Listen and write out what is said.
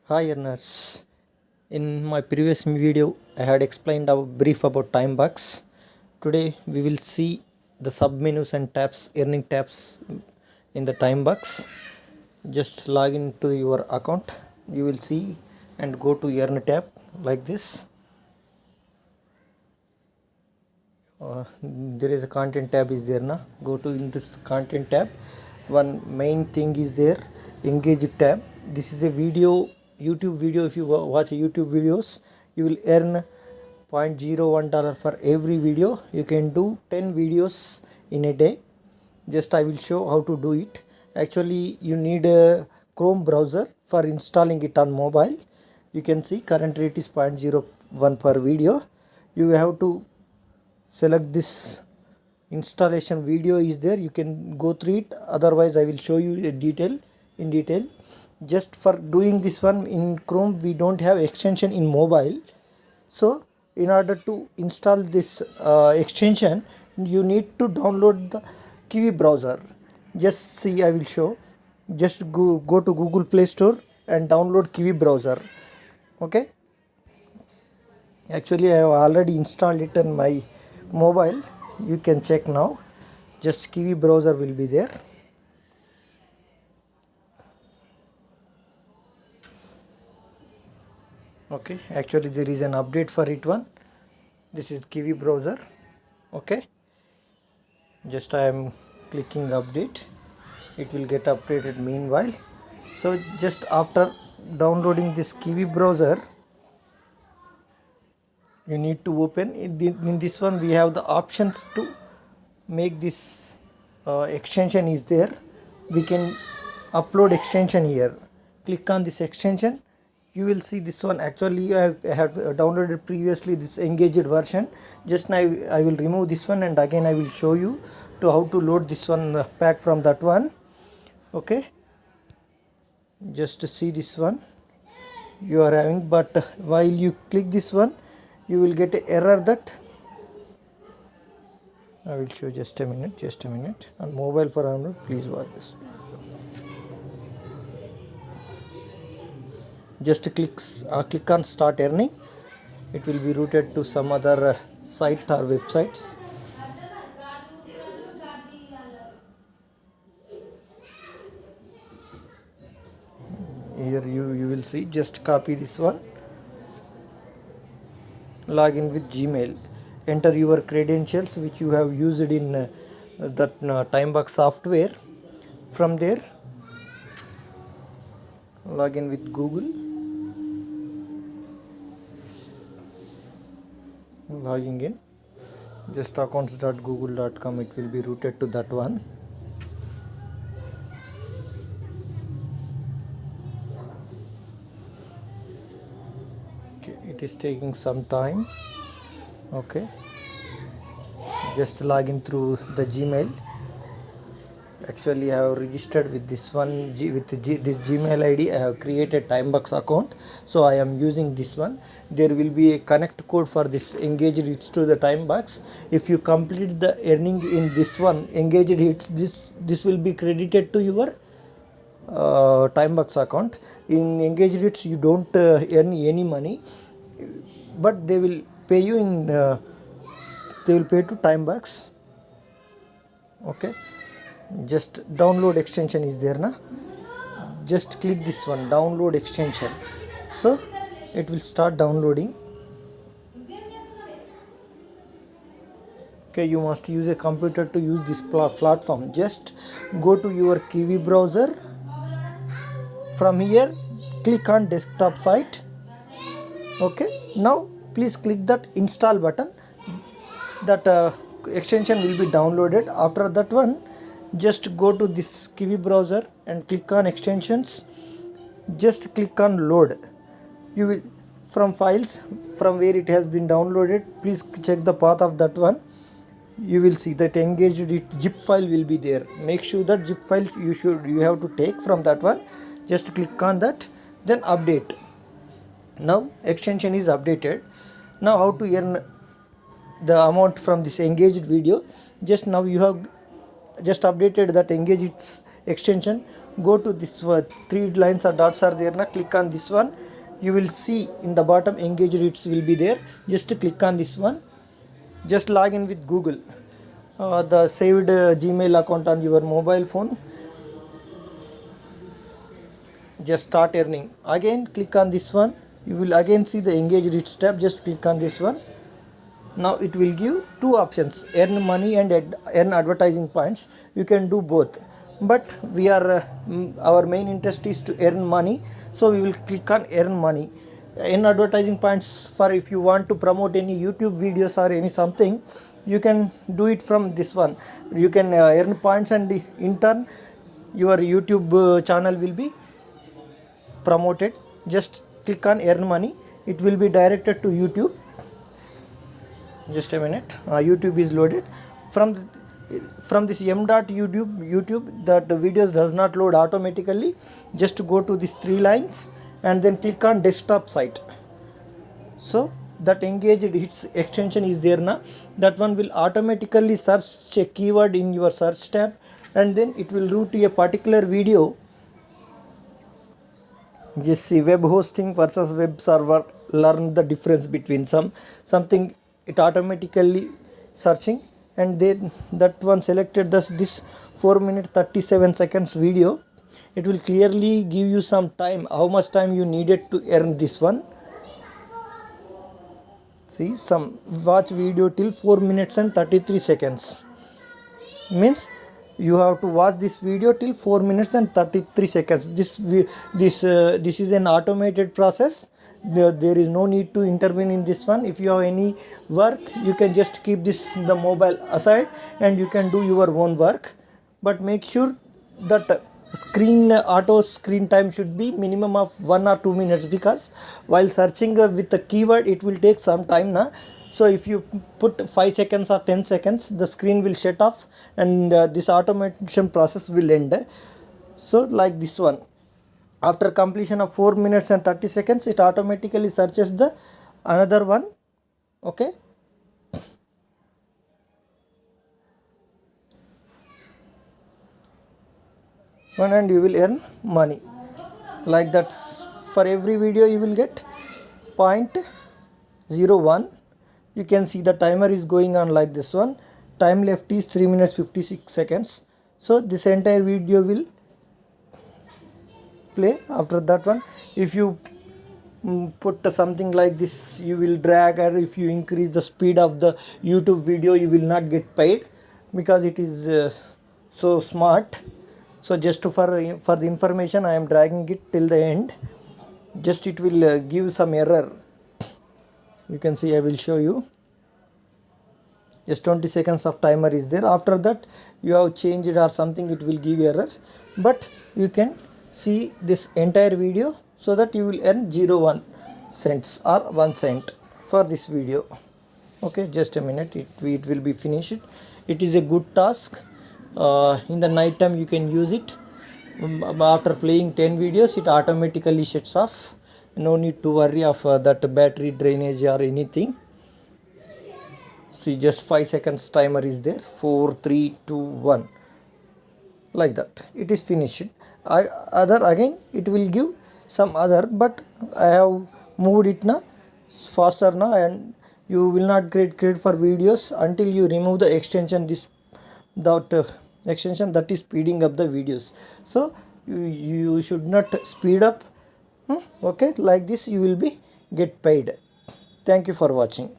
Hi earners. In my previous video, I had explained a brief about TimeBucks. Today, we will see the submenus and tabs, earning tabs in the TimeBucks. Just log into your account. You will see and go to Earn tab like this. There is a content tab is there now. Go to in this content tab. One main thing is there, engage tab. This is a video, YouTube video. If you watch YouTube videos, you will earn $0.01 for every video. You can do 10 videos in a day. Just I will show how to do it. Actually, you need a Chrome browser for installing it on mobile. You can see current rate is 0.01 per video. You have to select this installation video is there, you can go through it, otherwise I will show you a detail in detail. Just for doing this one in Chrome, we don't have extension in mobile, so in order to install this extension, you need to download the Kiwi browser. Just see, I will show. Just go to Google Play Store and download Kiwi browser. Okay, actually I have already installed it on my mobile. You can check now. Just Kiwi browser will be there. Okay, actually there is an update for it one. This is Kiwi browser. Okay, just I am clicking update, it will get updated meanwhile. So just after downloading this Kiwi browser, you need to open in this one. We have the options to make this extension is there. We can upload extension here. Click on this extension, you will see this one. Actually I have downloaded previously this engaged version. Just now I will remove this one and again I will show you to how to load this one pack from that one. Okay, just to see this one you are having, but while you click this one, you will get an error that I will show. Just a minute on mobile for Android. Please watch this. Just click on start earning. It will be routed to some other site or websites. Here you will see, just copy this one, log in with Gmail, enter your credentials which you have used in that TimeBucks software. From there, log in with Google, logging in, just accounts.google.com, it will be routed to that one. Okay, it is taking some time. Okay, just log in through the Gmail. Actually I have registered with this one this Gmail ID. I have created TimeBucks account, so I am using this one. There will be a connect code for this engaged hits to the TimeBucks. If you complete the earning in this one engaged hits, this will be credited to your TimeBucks account. In engaged hits you don't earn any money, but they will pay you in they will pay to TimeBucks. Okay, just download extension is there now. Just click this one, download extension, so it will start downloading. Okay, you must use a computer to use this platform. Just go to your Kiwi browser. From here, click on desktop site. Okay, now please click that install button. That extension will be downloaded. After that one, just go to this Kiwi browser and click on extensions. Just click on load. You will from files, from where it has been downloaded, please check the path of that one. You will see that engaged zip file will be there. Make sure that zip file you have to take from that one. Just click on that, then update. Now extension is updated. Now how to earn the amount from this engaged video? Just now you have just updated that engage its extension. go to this three lines or dots are there now, click on this one. You will see in the bottom engage reads will be there. Just click on this one. Just log in with Google, the saved Gmail account on your mobile phone. Just start earning. Again click on this one. You will again see the engage reads tab. Just click on this one. Now it will give two options, earn money and earn advertising points. You can do both, but we are our main interest is to earn money, so we will click on earn money. Earn advertising points for if you want to promote any YouTube videos or any something, you can do it from this one. You can earn points, and in turn your YouTube channel will be promoted. Just click on earn money. It will be directed to YouTube. Just a minute. YouTube is loaded from this m.youtube that the videos does not load automatically. Just go to these three lines and then click on desktop site. So that engaged hits extension is there now. That one will automatically search a keyword in your search tab, and then it will route to a particular video. Just see web hosting versus web server. Learn the difference between something. It automatically searching, and then that one selected this 4 minute 37 seconds video. It will clearly give you some time, how much time you needed to earn this one. See, some watch video till 4 minutes and 33 seconds means you have to watch this video till 4 minutes and 33 seconds. This is an automated process. There is no need to intervene in this one. If you have any work, you can just keep the mobile aside and you can do your own work, but make sure that auto screen time should be minimum of 1 or 2 minutes, because while searching with the keyword it will take some time now. So if you put 5 seconds or 10 seconds, the screen will shut off and this automation process will end. So like this one, after completion of 4 minutes and 30 seconds, it automatically searches the another one. Okay. And you will earn money. Like that, for every video you will get 0.01. You can see the timer is going on like this one. Time left is 3 minutes 56 seconds. So this entire video will play. After that one, if you put something like this, you will drag, or if you increase the speed of the YouTube video, you will not get paid, because it is so smart. So just for the information, I am dragging it till the end. Just it will give some error. You can see, I will show you. Just 20 seconds of timer is there. After that, you have changed or something, it will give error. But you can see this entire video, so that you will earn 0.1 cents or 1 cent for this video. Okay, just a minute, it will be finished. It is a good task. In the night time you can use it. After playing 10 videos, it automatically shuts off. No need to worry of that battery drainage or anything. See, just 5 seconds timer is there. 4, 3, 2, 1. Like that, it is finished. Again it will give some other, but I have moved it now faster now, and you will not get credit for videos until you remove the extension. Extension that is speeding up the videos. So you should not speed up. Okay, like this you will be get paid. Thank you for watching.